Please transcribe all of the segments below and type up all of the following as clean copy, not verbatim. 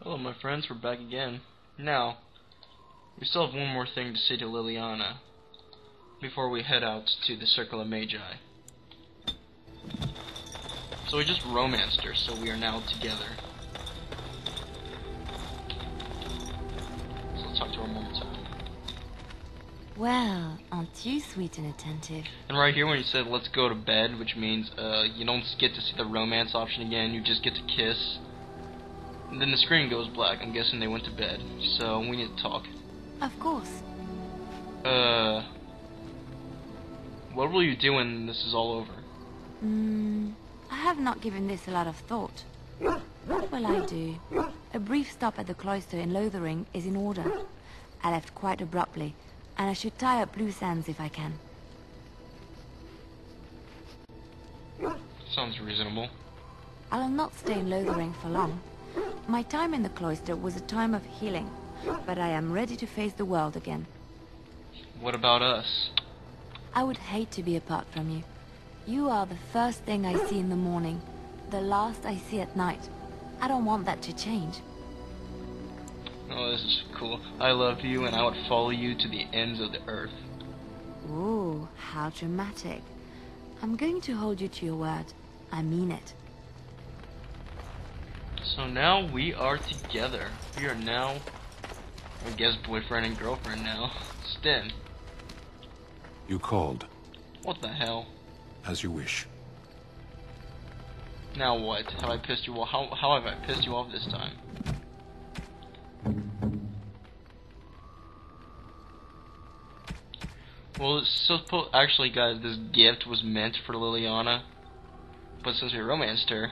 Hello my friends, we're back again. Now, we still have one more thing to say to Liliana before we head out to the Circle of Magi. So we just romanced her, so we are now together. So let's talk to her one more time. Well, aren't you sweet and attentive? And right here when you said let's go to bed, which means you don't get to see the romance option again, you just get to kiss. And then the screen goes black. I'm guessing they went to bed. So we need to talk. Of course. What will you do when this is all over? I have not given this a lot of thought. What will I do? A brief stop at the cloister in Lothering is in order. I left quite abruptly, and I should tie up loose ends if I can. Sounds reasonable. I'll not stay in Lothering for long. My time in the cloister was a time of healing, but I am ready to face the world again. What about us? I would hate to be apart from you. You are the first thing I see in the morning, the last I see at night. I don't want that to change. Oh, this is cool. I love you and I would follow you to the ends of the earth. Ooh, how dramatic. I'm going to hold you to your word. I mean it. So now we are together. We are now, I guess, boyfriend and girlfriend now. Sten. You called. What the hell? As you wish. Now what? Have I pissed you off? How have I pissed you off this time? Well, it's actually, guys, this gift was meant for Liliana, but since we romanced her,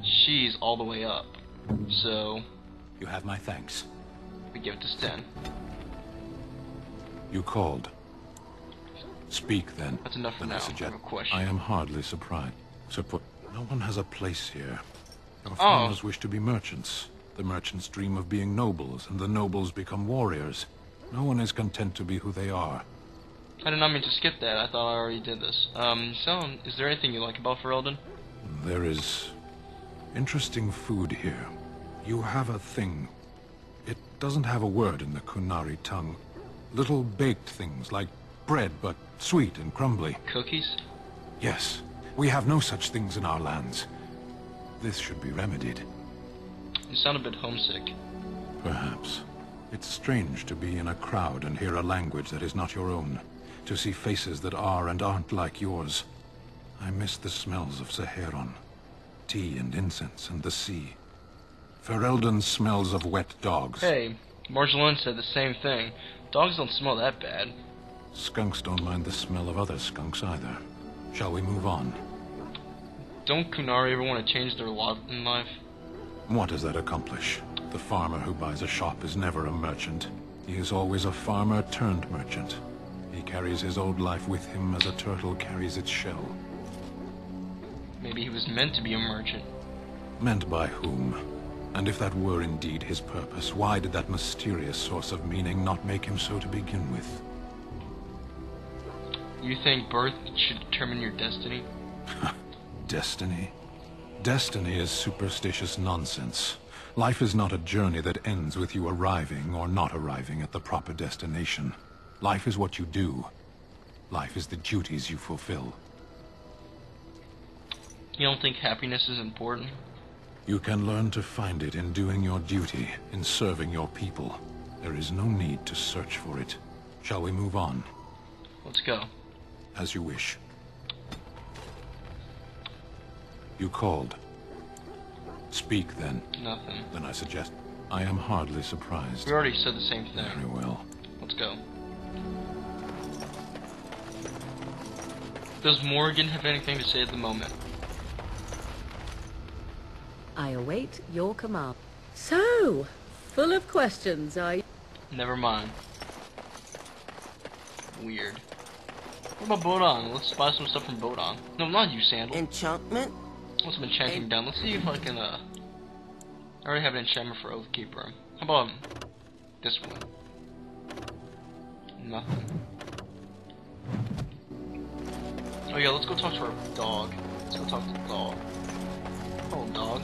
she's all the way up. So You have my thanks. we give it to Sten. You called. Speak then. That's enough for Then now. I I suggest. have a question. I am hardly surprised. No one has a place here. Our Oh. farmers wish to be merchants. The merchants dream of being nobles, and the nobles become warriors. No one is content to be who they are. I did not mean to skip that. I thought I already did this. So, is there anything you like about Ferelden? There is interesting food here. You have a thing. It doesn't have a word in the Kunari tongue. Little baked things like bread, but sweet and crumbly. Cookies? Yes, we have no such things in our lands. This should be remedied. You sound a bit homesick. Perhaps. It's strange to be in a crowd and hear a language that is not your own. To see faces that are and aren't like yours. I miss the smells of Saharon. Tea and incense and the sea. Ferelden smells of wet dogs. Hey, Marjolaine said the same thing. Dogs don't smell that bad. Skunks don't mind the smell of other skunks either. Shall we move on? Don't Kunari ever want to change their lot in life? What does that accomplish? The farmer who buys a shop is never a merchant. He is always a farmer turned merchant. He carries his old life with him as a turtle carries its shell. Maybe he was meant to be a merchant. Meant by whom? And if that were indeed his purpose, why did that mysterious source of meaning not make him so to begin with? You think birth should determine your destiny? Destiny? Destiny is superstitious nonsense. Life is not a journey that ends with you arriving or not arriving at the proper destination. Life is what you do. Life is the duties you fulfill. You don't think happiness is important? You can learn to find it in doing your duty, in serving your people. There is no need to search for it. Shall we move on? Let's go. As you wish. You called. Speak then. Nothing. Then I suggest. I am hardly surprised. We already said the same Very thing. well. Let's go. Does Morgan have anything to say at the moment? I await your command. So, full of questions, are you? Never mind. Weird. What about Bodon? Let's buy some stuff from Bodon. No, not you, Sandal. Enchantment? What's some enchanting down? Let's see if I can, I already have an enchantment for Oathkeeper. How about this one? Nothing. Oh yeah, let's go talk to our dog. Let's go talk to the dog. Oh, dog.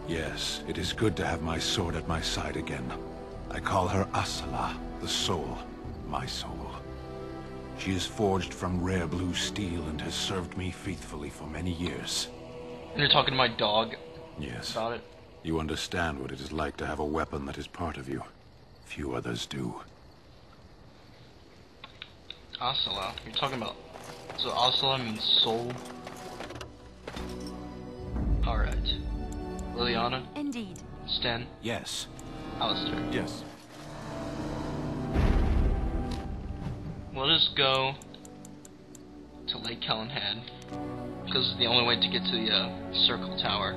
Yes, it is good to have my sword at my side again. I call her Asala, the soul, my soul. She is forged from rare blue steel and has served me faithfully for many years. And you're talking to my dog Yes. about it? You understand what it is like to have a weapon that is part of you. Few others do. Asala. You're talking about... So Asala means soul? Alright. Liliana? Indeed. Sten? Yes. Alistair? Yes. Let us go to Lake Kellenhead, because it's the only way to get to the Circle Tower.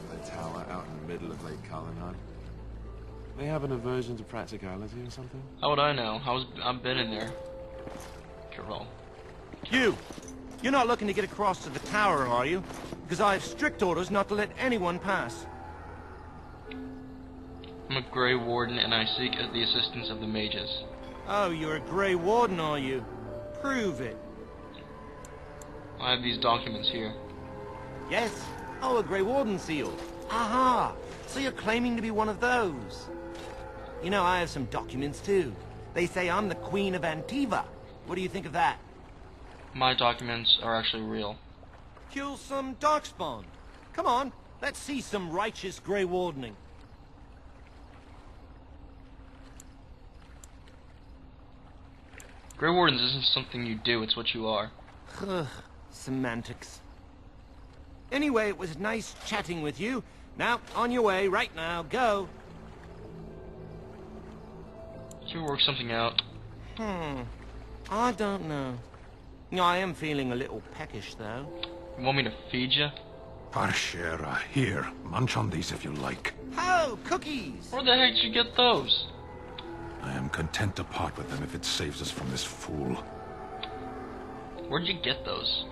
The tower out in the middle of Lake Kellenhead. They have an aversion to practicality or something? How would I know? I've been in there. Roll. You're not looking to get across to the tower, are you? Because I have strict orders not to let anyone pass. I'm a Grey Warden, and I seek the assistance of the mages. Oh, you're a Grey Warden, are you? Prove it. I have these documents here. Yes? Oh, a Grey Warden seal. Aha! So you're claiming to be one of those. You know, I have some documents too. They say I'm the Queen of Antiva. What do you think of that? My documents are actually real. Kill some Darkspawn. Come on, let's see some righteous Grey Wardening. Grey Wardens isn't something you do, it's what you are. Ugh, semantics. Anyway, it was nice chatting with you. Now, on your way, right now, go. Should we work something out? I don't know. I am feeling a little peckish, though. You want me to feed you? Parshera, here. Munch on these if you like. Oh, cookies! Where the heck did you get those? I am content to part with them if it saves us from this fool. Where'd you get those?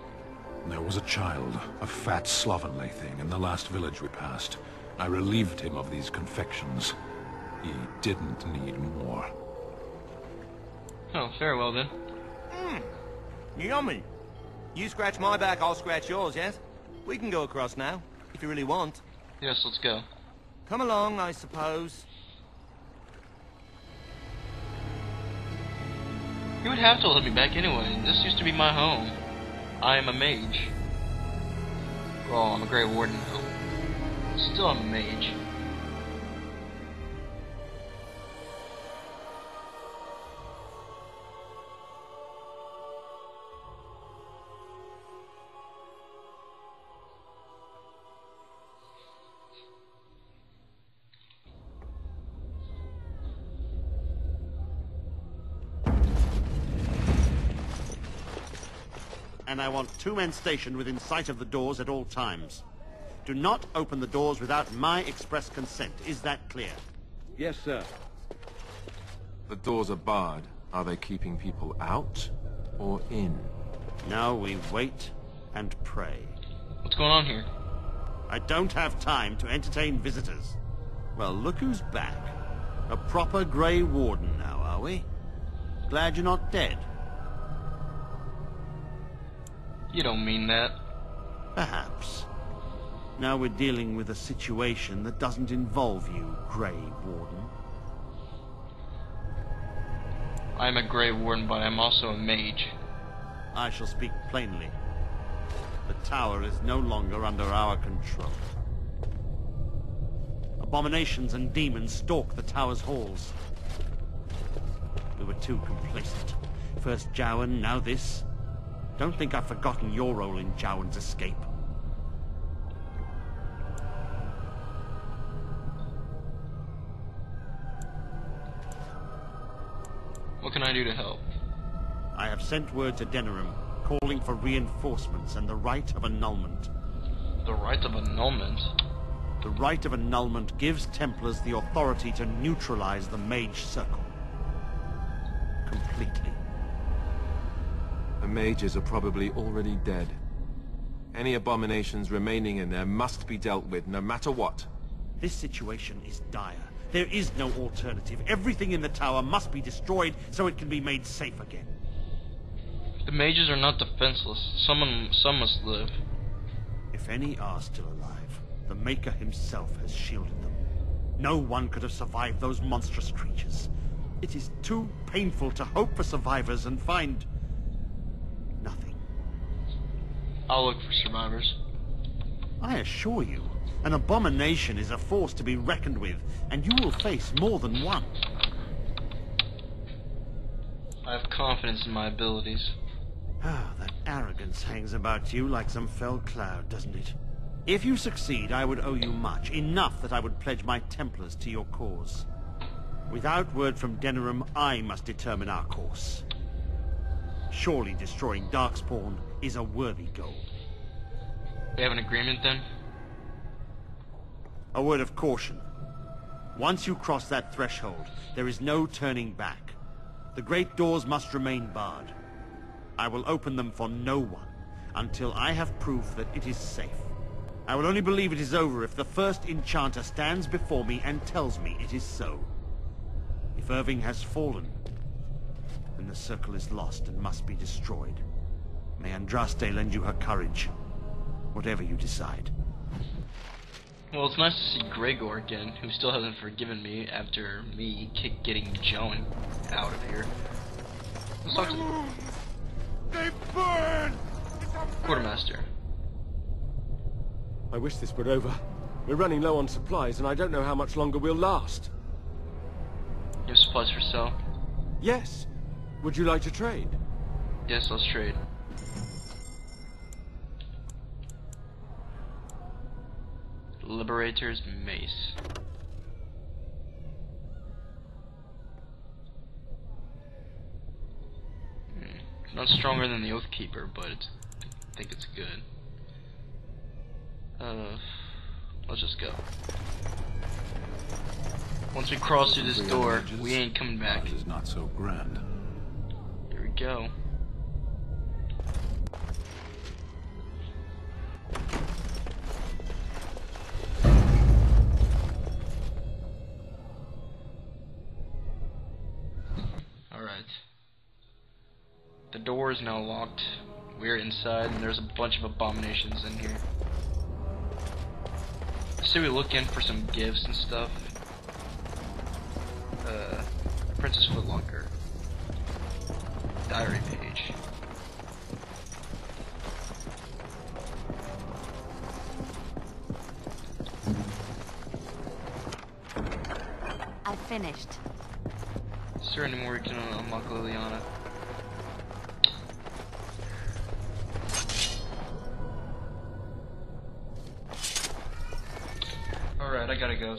There was a child, a fat slovenly thing, in the last village we passed. I relieved him of these confections. He didn't need more. Oh, very well then. Yummy. You scratch my back, I'll scratch yours, yes? We can go across now, if you really want. Yes, let's go. Come along, I suppose. You would have to let me back anyway. This used to be my home. I am a mage. Well, I'm a Grey Warden now. Still I'm a mage. And I want 2 men stationed within sight of the doors at all times. Do not open the doors without my express consent. Is that clear? Yes, sir. The doors are barred. Are they keeping people out or in? Now we wait and pray. What's going on here? I don't have time to entertain visitors. Well, look who's back. A proper Grey Warden now, are we? Glad you're not dead. You don't mean that. Perhaps. Now we're dealing with a situation that doesn't involve you, Grey Warden. I'm a Grey Warden, but I'm also a mage. I shall speak plainly. The tower is no longer under our control. Abominations and demons stalk the tower's halls. We were too complacent. First Jowan, now this. Don't think I've forgotten your role in Jowan's escape. What can I do to help? I have sent word to Denerim, calling for reinforcements and the right of annulment. The right of annulment? The right of annulment gives Templars the authority to neutralize the Mage Circle. Completely. The mages are probably already dead. Any abominations remaining in there must be dealt with, no matter what. This situation is dire. There is no alternative. Everything in the tower must be destroyed so it can be made safe again. The mages are not defenseless. Some must live. If any are still alive, the Maker himself has shielded them. No one could have survived those monstrous creatures. It is too painful to hope for survivors and find nothing. I'll look for survivors. I assure you, an abomination is a force to be reckoned with, and you will face more than one. I have confidence in my abilities. Ah, that arrogance hangs about you like some fell cloud, doesn't it? If you succeed, I would owe you much, enough that I would pledge my Templars to your cause. Without word from Denerim, I must determine our course. Surely destroying Darkspawn is a worthy goal. We have an agreement then? A word of caution. Once you cross that threshold, there is no turning back. The great doors must remain barred. I will open them for no one until I have proof that it is safe. I will only believe it is over if the first enchanter stands before me and tells me it is so. If Irving has fallen, then the circle is lost and must be destroyed. May Andraste lend you her courage, whatever you decide. Well, it's nice to see Gregor again, who still hasn't forgiven me after me getting Joan out of here. Let's talk to They burn! Quartermaster. I wish this were over. We're running low on supplies, and I don't know how much longer we'll last. You have supplies for sale? Yes. Would you like to trade? Yes, let's trade. Liberator's Mace. Not stronger than the Oathkeeper, but I think it's good. Let's just go. Once we cross through this door, we ain't coming back. This is not so grand. Here we go. Alright. The door is now locked. We're inside, and there's a bunch of abominations in here. So we look in for some gifts and stuff. Princess Footlocker. Diary page. I finished. Is there any more we can unlock, Liliana? Alright, I gotta go.